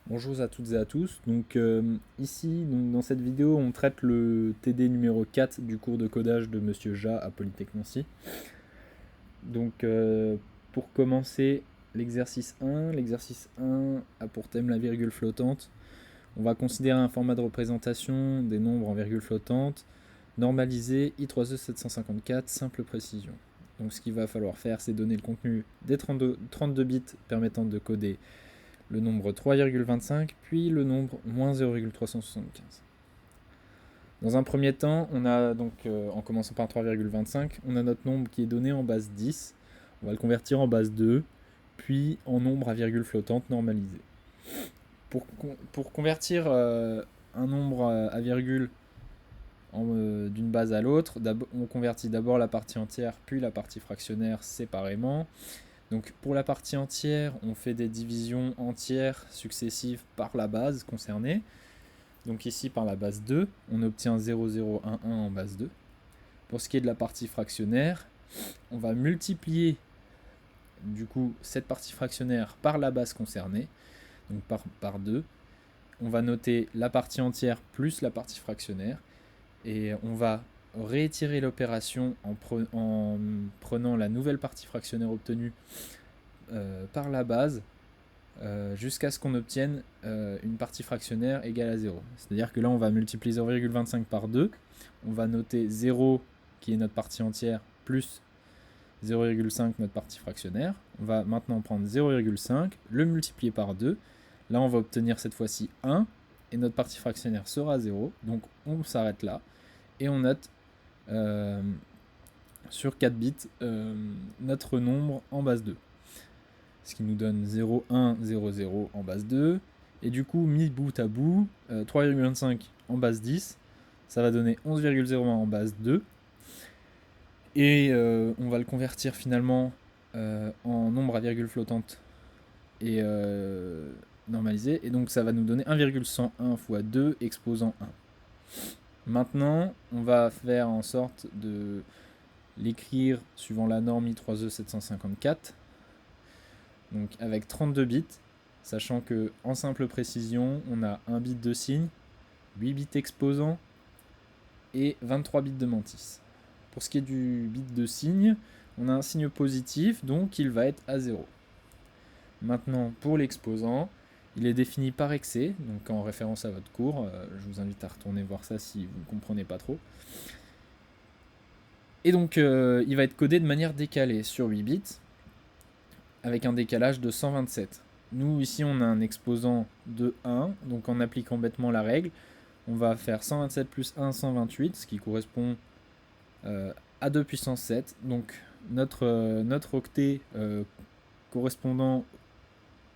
Bonjour à toutes et à tous. Ici, dans cette vidéo, on traite le TD numéro 4 du cours de codage de Monsieur Ja à Polytech Nancy. Donc pour commencer, l'exercice 1 a pour thème la virgule flottante. On va considérer un format de représentation des nombres en virgule flottante, normalisé I3E754, simple précision. Donc ce qu'il va falloir faire, c'est donner le contenu des 32 bits permettant de coder le nombre 3,25, puis le nombre moins 0,375. Dans un premier temps, on a donc, en commençant par 3,25, on a notre nombre qui est donné en base 10. On va le convertir en base 2, puis en nombre à virgule flottante normalisé. Pour convertir un nombre à virgule d'une base à l'autre, on convertit d'abord la partie entière, puis la partie fractionnaire séparément. Donc pour la partie entière, on fait des divisions entières successives par la base concernée. Donc ici par la base 2, on obtient 0,011 en base 2. Pour ce qui est de la partie fractionnaire, on va multiplier du coup cette partie fractionnaire par la base concernée, donc par 2. On va noter la partie entière plus la partie fractionnaire, et on va réitérer l'opération en prenant la nouvelle partie fractionnaire obtenue par la base jusqu'à ce qu'on obtienne une partie fractionnaire égale à 0. C'est-à-dire que là, on va multiplier 0,25 par 2. On va noter 0 qui est notre partie entière plus 0,5 notre partie fractionnaire. On va maintenant prendre 0,5, le multiplier par 2. Là, on va obtenir cette fois-ci 1 et notre partie fractionnaire sera 0. Donc, on s'arrête là et on note sur 4 bits notre nombre en base 2. Ce qui nous donne 0, 1, 0, 0 en base 2. Et du coup, mis bout à bout, 3,25 en base 10, ça va donner 11,01 en base 2. Et on va le convertir finalement en nombre à virgule flottante et normalisé. Et donc ça va nous donner 1,101 fois 2 exposant 1. Maintenant, on va faire en sorte de l'écrire suivant la norme I3E754. Donc avec 32 bits, sachant que en simple précision, on a 1 bit de signe, 8 bits exposants et 23 bits de mantis. Pour ce qui est du bit de signe, on a un signe positif, donc il va être à 0. Maintenant, pour l'exposant, il est défini par excès, donc en référence à votre cours, je vous invite à retourner voir ça si vous ne comprenez pas trop. Et donc, il va être codé de manière décalée sur 8 bits, avec un décalage de 127. Nous, ici, on a un exposant de 1, donc en appliquant bêtement la règle, on va faire 127 plus 1, 128, ce qui correspond à 2 puissance 7. Donc, notre octet correspondant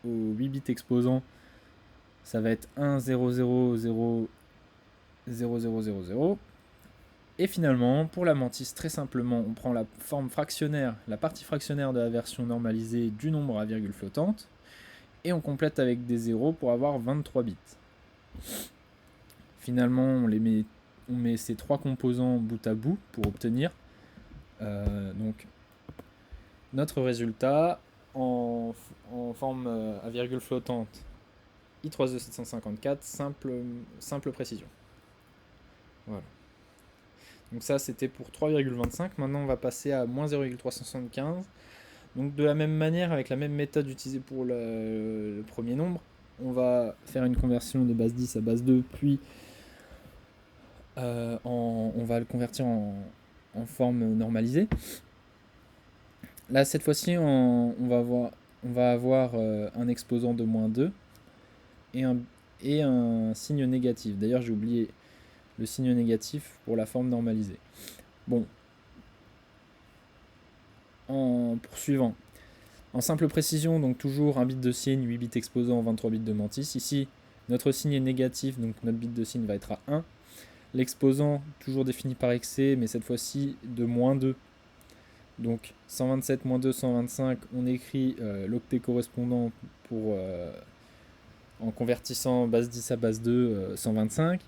aux 8 bits exposants, ça va être 1, 0, 0, 0, 0, 0, 0, 0. Et finalement, pour la mantis, très simplement, on prend la forme fractionnaire, la partie fractionnaire de la version normalisée du nombre à virgule flottante, et on complète avec des zéros pour avoir 23 bits. Finalement, on met ces trois composants bout à bout pour obtenir donc notre résultat en forme à virgule flottante I3E754, simple précision. Voilà. Donc ça, c'était pour 3,25. Maintenant, on va passer à moins 0,375. Donc de la même manière, avec la même méthode utilisée pour le premier nombre, on va faire une conversion de base 10 à base 2, puis on va le convertir en forme normalisée. Là, cette fois-ci, on va avoir un exposant de moins 2 et un signe négatif. D'ailleurs, j'ai oublié le signe négatif pour la forme normalisée. Bon, en poursuivant, en simple précision, donc toujours un bit de signe, 8 bits exposants, 23 bits de mantis. Ici, notre signe est négatif, donc notre bit de signe va être à 1. L'exposant, toujours défini par excès, mais cette fois-ci de moins 2. Donc 127 moins 2, 125, on écrit l'octet correspondant pour, en convertissant base 10 à base 2, 125.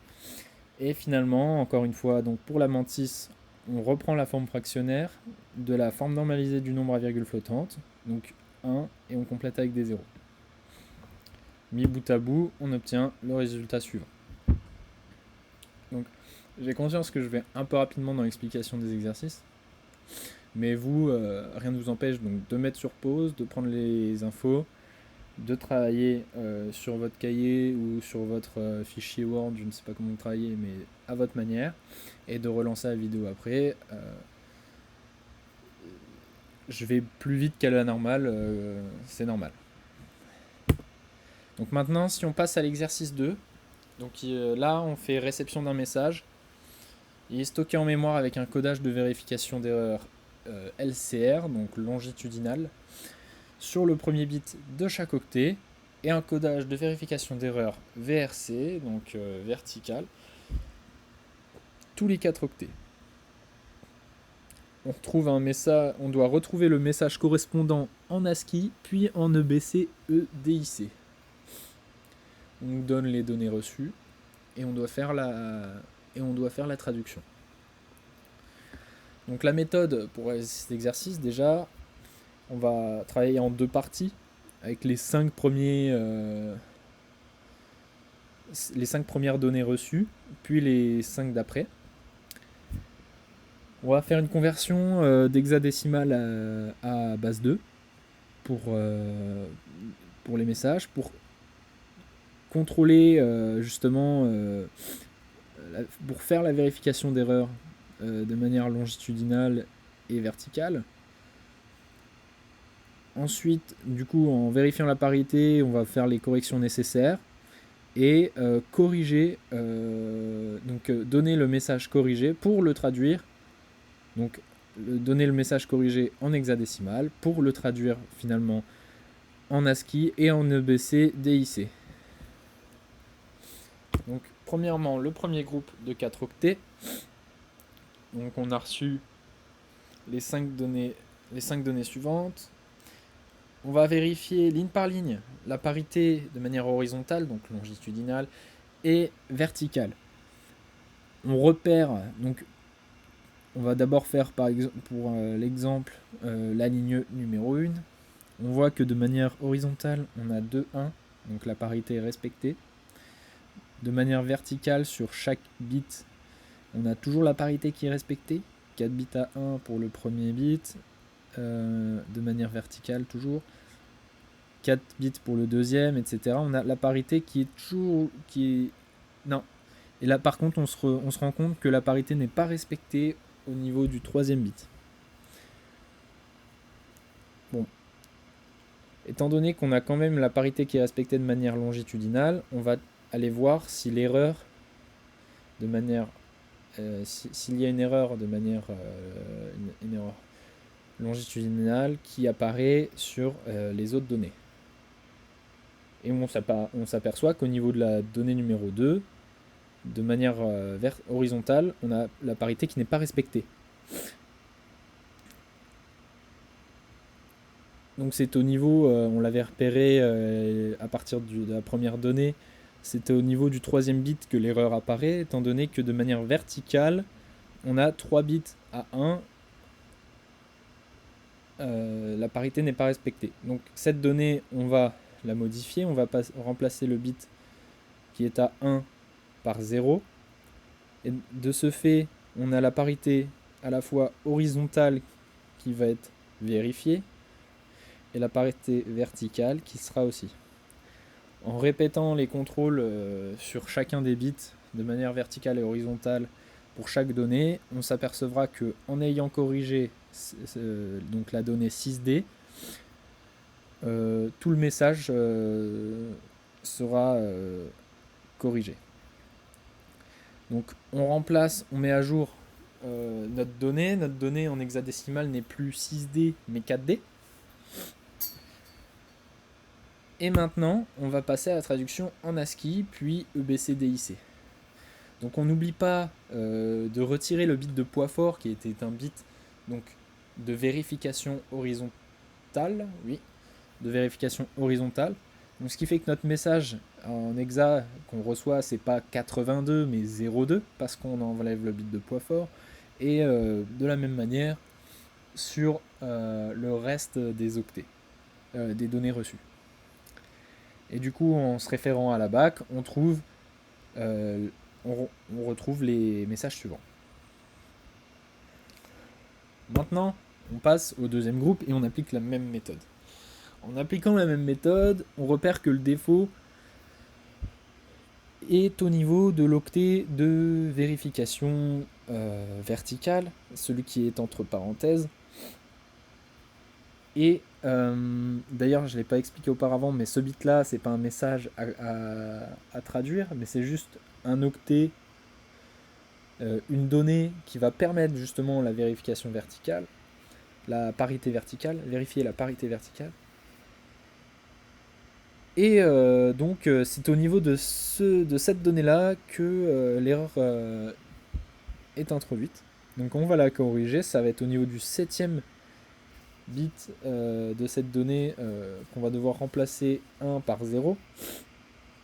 Et finalement, encore une fois, donc pour la mantis, on reprend la forme fractionnaire de la forme normalisée du nombre à virgule flottante, donc 1, et on complète avec des zéros. mis bout à bout, on obtient le résultat suivant. Donc, j'ai conscience que je vais un peu rapidement dans l'explication des exercices, mais vous, rien ne vous empêche donc de mettre sur pause, de prendre les infos, de travailler sur votre cahier ou sur votre fichier Word, je ne sais pas comment vous travaillez, mais à votre manière, et de relancer la vidéo après. Je vais plus vite qu'à la normale, c'est normal. Donc maintenant, si on passe à l'exercice 2, donc là on fait réception d'un message. Il est stocké en mémoire avec un codage de vérification d'erreur LCR, donc longitudinal, sur le premier bit de chaque octet, et un codage de vérification d'erreur VRC, donc vertical, tous les 4 octets. On doit retrouver le message correspondant en ASCII, puis en EBC EDIC. On nous donne les données reçues, et on doit faire la traduction. Donc la méthode pour cet exercice, déjà, on va travailler en 2 parties, avec les 5 premières données reçues, puis les 5 d'après. On va faire une conversion d'hexadécimal à base 2 pour les messages, pour contrôler justement, pour faire la vérification d'erreur de manière longitudinale et verticale. Ensuite, du coup, en vérifiant la parité, on va faire les corrections nécessaires et corriger, donner le message corrigé pour le traduire. Donc, donner le message corrigé en hexadécimal pour le traduire finalement en ASCII et en EBC DIC. Donc, premièrement, le premier groupe de 4 octets. Donc, on a reçu les 5 données suivantes. On va vérifier ligne par ligne la parité de manière horizontale, donc longitudinale, et verticale. On repère, donc on va d'abord faire par exemple, pour l'exemple la ligne numéro 1. On voit que de manière horizontale, on a 2, 1, donc la parité est respectée. De manière verticale, sur chaque bit, on a toujours la parité qui est respectée. 4 bits à 1 pour le premier bit, de manière verticale toujours. 4 bits pour le deuxième, etc. On a la parité qui est toujours... Non. Et là, par contre, on se rend compte que la parité n'est pas respectée au niveau du troisième bit. Bon. Étant donné qu'on a quand même la parité qui est respectée de manière longitudinale, on va aller voir si l'erreur de manière... s'il y a une erreur de manière... une erreur longitudinale qui apparaît sur les autres données. Et on s'aperçoit qu'au niveau de la donnée numéro 2, de manière horizontale, on a la parité qui n'est pas respectée. Donc c'est au niveau, on l'avait repéré à partir de la première donnée, c'était au niveau du troisième bit que l'erreur apparaît, étant donné que de manière verticale, on a 3 bits à 1, la parité n'est pas respectée. Donc cette donnée, on va la modifier, on va remplacer le bit qui est à 1 par 0. Et de ce fait, on a la parité à la fois horizontale qui va être vérifiée et la parité verticale qui sera aussi. En répétant les contrôles sur chacun des bits de manière verticale et horizontale pour chaque donnée, on s'apercevra que en ayant corrigé donc la donnée 6D, tout le message sera corrigé. Donc on met à jour notre donnée. Notre donnée en hexadécimal n'est plus 6D mais 4D. Et maintenant, on va passer à la traduction en ASCII, puis EBCDIC. Donc on n'oublie pas de retirer le bit de poids fort qui était un bit donc, de vérification horizontale. Oui, de vérification horizontale. Donc, ce qui fait que notre message en hexa qu'on reçoit, c'est pas 82 mais 02 parce qu'on enlève le bit de poids fort. Et de la même manière sur le reste des octets, des données reçues. Et du coup, en se référant à la BAC, on retrouve les messages suivants. Maintenant, on passe au deuxième groupe et on applique la même méthode. En appliquant la même méthode, on repère que le défaut est au niveau de l'octet de vérification verticale, celui qui est entre parenthèses. Et d'ailleurs, je ne l'ai pas expliqué auparavant, mais ce bit-là, c'est pas un message à traduire, mais c'est juste un octet, une donnée qui va permettre justement la vérification verticale, la parité verticale, vérifier la parité verticale. Et donc, c'est au niveau de cette donnée-là que l'erreur est introduite. Donc, on va la corriger. Ça va être au niveau du 7e bit de cette donnée qu'on va devoir remplacer 1 par 0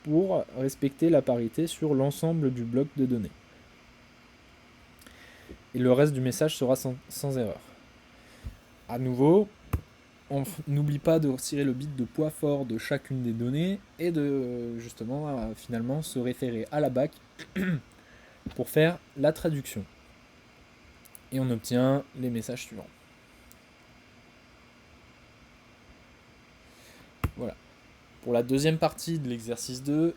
pour respecter la parité sur l'ensemble du bloc de données. Et le reste du message sera sans erreur. À nouveau, on n'oublie pas de retirer le bit de poids fort de chacune des données et de justement finalement se référer à la BAC pour faire la traduction. Et on obtient les messages suivants. Voilà. Pour la deuxième partie de l'exercice 2,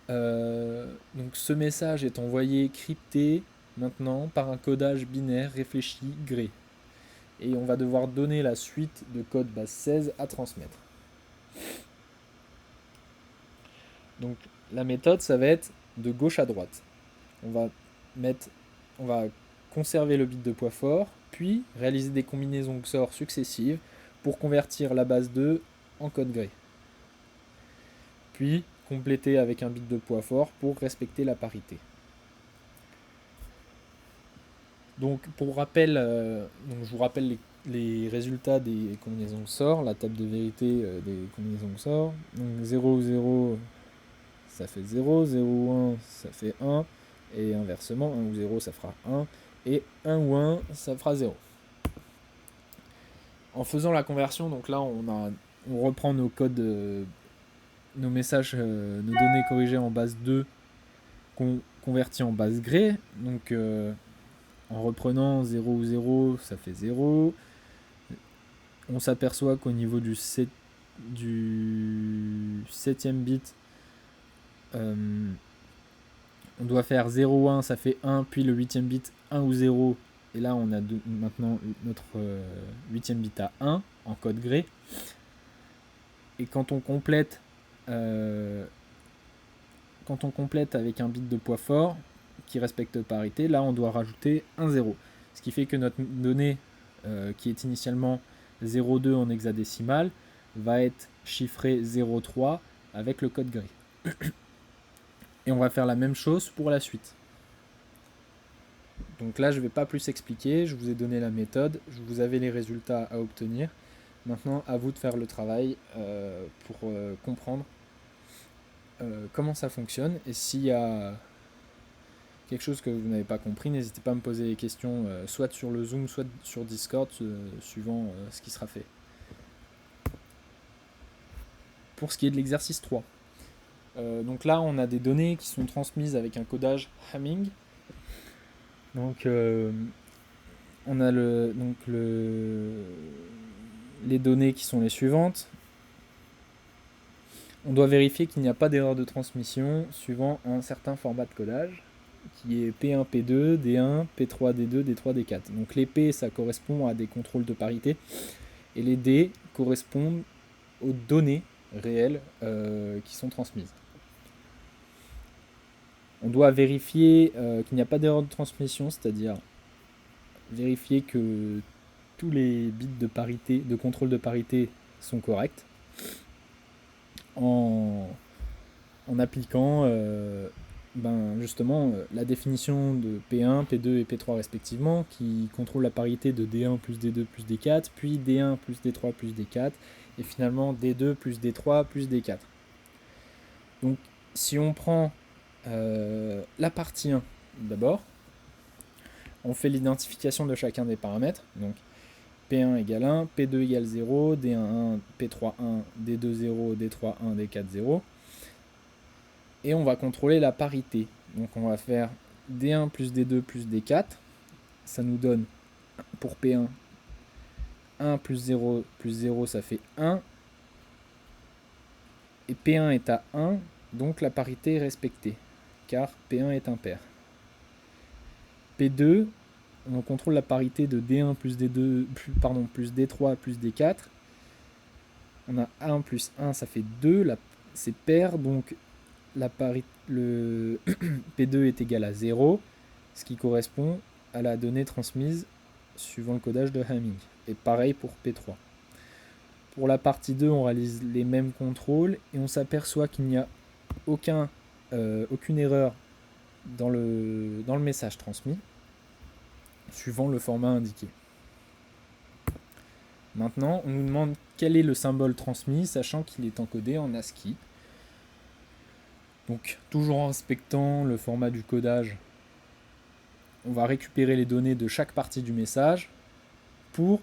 donc ce message est envoyé crypté maintenant par un codage binaire réfléchi gré. Et on va devoir donner la suite de code base 16 à transmettre. Donc la méthode, ça va être de gauche à droite. On va conserver le bit de poids fort, puis réaliser des combinaisons XOR successives pour convertir la base 2 en code gré. Puis compléter avec un bit de poids fort pour respecter la parité. Donc pour rappel, je vous rappelle les résultats des combinaisons XOR, la table de vérité des combinaisons XOR. Donc 0, 0, ça fait 0, 0, 1, ça fait 1, et inversement, 1 ou 0, ça fera 1, et 1 ou 1, ça fera 0. En faisant la conversion, donc là, on reprend nos codes, nos messages, nos données corrigées en base 2, qu'on convertit en base gré. Donc, en reprenant 0 ou 0, ça fait 0. On s'aperçoit qu'au niveau du 7e bit, on doit faire 0, 1, ça fait 1, puis le 8e bit 1 ou 0, et là on a maintenant notre 8e bit à 1 en code gré. Et quand on complète avec un bit de poids fort qui respecte parité, là on doit rajouter un 0. Ce qui fait que notre donnée qui est initialement 0,2 en hexadécimal va être chiffrée 0,3 avec le code gré. Et on va faire la même chose pour la suite. Donc là, je ne vais pas plus expliquer, je vous ai donné la méthode, vous avez les résultats à obtenir. Maintenant, à vous de faire le travail pour comprendre comment ça fonctionne. Et s'il y a quelque chose que vous n'avez pas compris, n'hésitez pas à me poser des questions, soit sur le Zoom, soit sur Discord, suivant ce qui sera fait. Pour ce qui est de l'exercice 3. Donc là, on a des données qui sont transmises avec un codage Hamming. Donc, on a les données qui sont les suivantes. On doit vérifier qu'il n'y a pas d'erreur de transmission suivant un certain format de codage, qui est P1, P2, D1, P3, D2, D3, D4. Donc les P, ça correspond à des contrôles de parité, et les D correspondent aux données réelles qui sont transmises. On doit vérifier qu'il n'y a pas d'erreur de transmission, c'est-à-dire vérifier que tous les bits de parité, de contrôle de parité sont corrects en appliquant justement la définition de P1, P2 et P3 respectivement, qui contrôle la parité de D1 plus D2 plus D4, puis D1 plus D3 plus D4, et finalement D2 plus D3 plus D4. Donc si on prend la partie 1 d'abord, on fait l'identification de chacun des paramètres. Donc P1 égale 1, P2 égale 0, D1 1, P3 1, D2 0, D3 1, D4 0. Et on va contrôler la parité. Donc on va faire D1 plus D2 plus D4. Ça nous donne, pour P1, 1 plus 0, ça fait 1. Et P1 est à 1, donc la parité est respectée, car P1 est impair. P2, on contrôle la parité de D1 plus D2, plus D3 plus D4. On a 1 plus 1, ça fait 2, c'est pair, donc le P2 est égal à 0, ce qui correspond à la donnée transmise suivant le codage de Hamming. Et pareil pour P3. Pour la partie 2, on réalise les mêmes contrôles et on s'aperçoit qu'il n'y a aucune erreur dans le message transmis, suivant le format indiqué. Maintenant, on nous demande quel est le symbole transmis, sachant qu'il est encodé en ASCII. Donc, toujours en respectant le format du codage, on va récupérer les données de chaque partie du message pour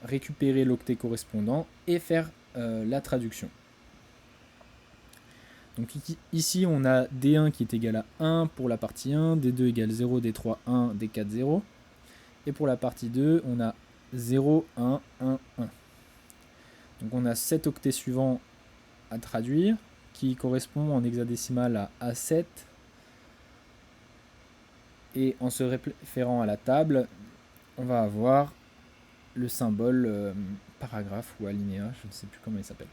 récupérer l'octet correspondant et faire la traduction. Donc ici on a D1 qui est égal à 1 pour la partie 1, D2 égale 0, D3 1, D4 0. Et pour la partie 2, on a 0, 1, 1, 1. Donc on a 7 octets suivants à traduire, qui correspondent en hexadécimal à A7. Et en se référant à la table, on va avoir le symbole paragraphe ou alinéa, je ne sais plus comment il s'appelle.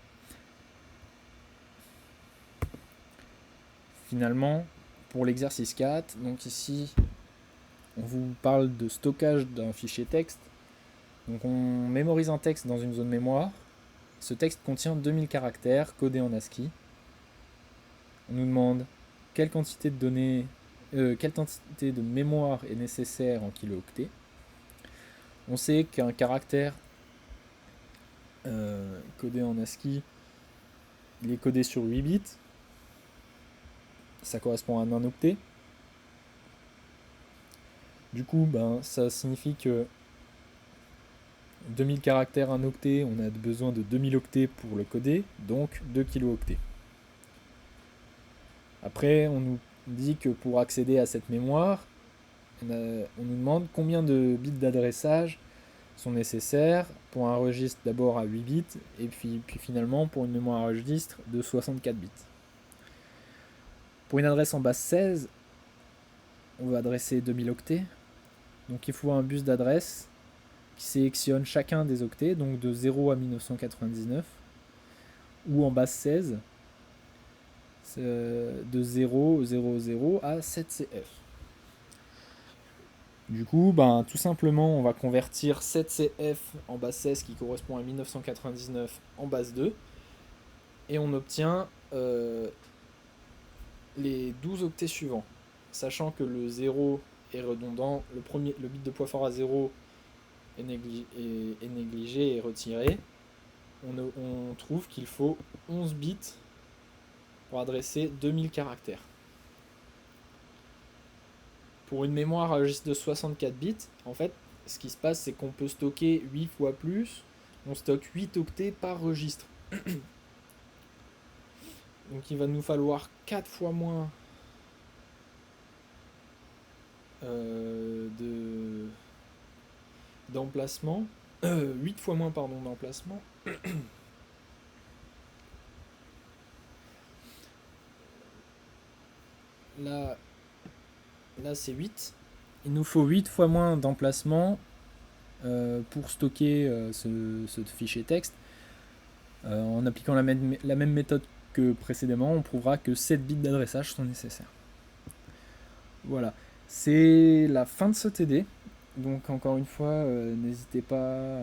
Finalement, pour l'exercice 4, donc ici, on vous parle de stockage d'un fichier texte. Donc on mémorise un texte dans une zone mémoire. Ce texte contient 2000 caractères codés en ASCII. On nous demande quelle quantité de mémoire est nécessaire en kilo-octets. On sait qu'un caractère codé en ASCII, il est codé sur 8 bits. Ça correspond à un octet. Du coup, ça signifie que 2000 caractères, un octet, on a besoin de 2000 octets pour le coder, donc 2 kilo-octets. Après, on nous dit que pour accéder à cette mémoire, on nous demande combien de bits d'adressage sont nécessaires pour un registre d'abord à 8 bits, et puis finalement pour une mémoire à registre de 64 bits. Pour une adresse en base 16, on va adresser 2000 octets. Donc il faut un bus d'adresse qui sélectionne chacun des octets, donc de 0 à 1999, ou en base 16, de 000 à 7CF. Du coup, tout simplement, on va convertir 7CF en base 16 qui correspond à 1999 en base 2, et on obtient les 12 octets suivants, sachant que le 0 est redondant, le bit de poids fort à 0 est négligé et retiré. On trouve qu'il faut 11 bits pour adresser 2000 caractères. Pour une mémoire à registre de 64 bits, en fait, ce qui se passe, c'est qu'on peut stocker 8 fois plus. On stocke 8 octets par registre. Donc il va nous falloir 4 fois moins d'emplacement. 8 fois moins d'emplacement. Là c'est 8. Il nous faut 8 fois moins d'emplacement pour stocker ce fichier texte. En appliquant la même méthode que précédemment, on prouvera que 7 bits d'adressage sont nécessaires. Voilà, c'est la fin de ce TD. Donc encore une fois, n'hésitez pas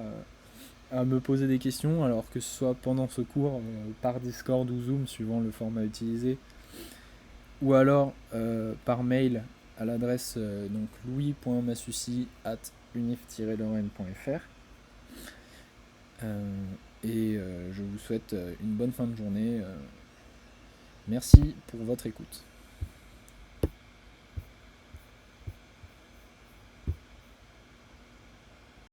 à me poser des questions, alors que ce soit pendant ce cours, par Discord ou Zoom, suivant le format utilisé, ou alors par mail à l'adresse louis.massucci@unif-lorraine.fr. Je vous souhaite une bonne fin de journée. Merci pour votre écoute.